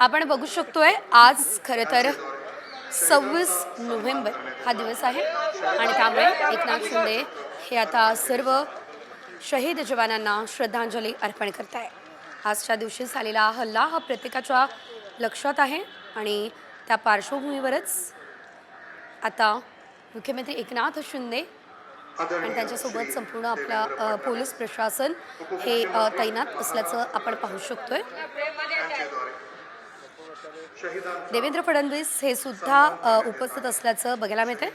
आपण बघू शकतोय आज खरं तर 26 नोव्हेंबर हा दिवस आहे आणि त्यामुळे एकनाथ शिंदे हे आता सर्व शहीद जवानांना श्रद्धांजली अर्पण करत आहे। आजच्या दिवशी झालेला हल्ला हा प्रत्येकाच्या लक्षात आहे आणि त्या पार्श्वभूमीवरच आता मुख्यमंत्री एकनाथ शिंदे आणि त्यांच्यासोबत संपूर्ण आपला पोलीस प्रशासन हे तैनात असल्याचं आपण पाहू शकतोय। देवेंद्र फडणवीस हे सुद्धा उपस्थित असल्याचं बघायला मिळतंय।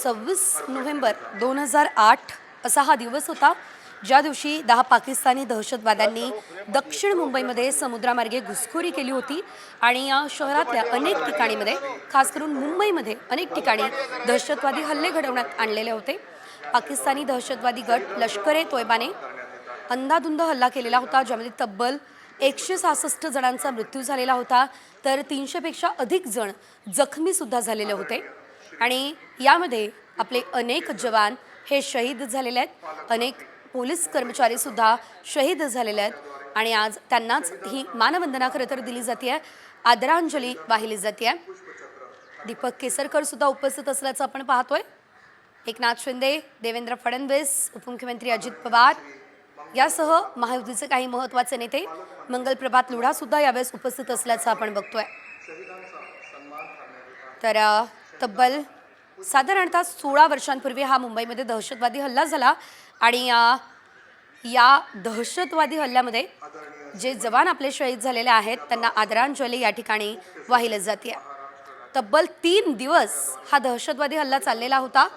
26 नोव्हेंबर 2008 असा हा दिवस होता ज्या दिवशी 10 पाकिस्तानी दहशतवाद्यांनी दक्षिण मुंबईमध्ये समुद्रामार्गे घुसखोरी केली होती आणि या शहरातल्या अनेक ठिकाणीमध्ये खास करून मुंबईमध्ये अनेक ठिकाणी दहशतवादी हल्ले घडवण्यात आणलेले होते। पाकिस्तानी दहशतवादी गट लष्कर-ए-तोयबाने अंधाधुंद हल्ला केलेला होता ज्यामध्ये तब्बल 166 जणांचा मृत्यू झालेला होता तर 300 पेक्षा अधिक जण जखमी सुद्धा झालेले होते आणि यामध्ये आपले अनेक जवान हे शहीद झालेले आहेत, अनेक पोलीस कर्मचारी सुद्धा शहीद झालेले आहेत आणि आज त्यांनाच ही मानवंदना खरं तर दिली जाते, आदरांजली वाहिली जाते। दीपक केसरकर सुद्धा उपस्थित असल्याचं आपण पाहतोय। एकनाथ शिंदे, देवेंद्र फडणवीस, उपमुख्यमंत्री अजित पवार यासह महायुतीचे काही महत्त्वाचे नेते मंगलप्रभात लोढा सुद्धा यावेळेस उपस्थित असल्याचं आपण बघतोय। तर तब्बल साधारणतः 16 वर्षांपूर्वी हा मुंबईमध्ये दहशतवादी हल्ला झाला आणि या दहशतवादी हल्ल्यामध्ये जे जवान आपले शहीद झालेले आहेत त्यांना आदरांजली या ठिकाणी वाहिली जाते। तब्बल 3 दिवस हा दहशतवादी हल्ला चाललेला होता।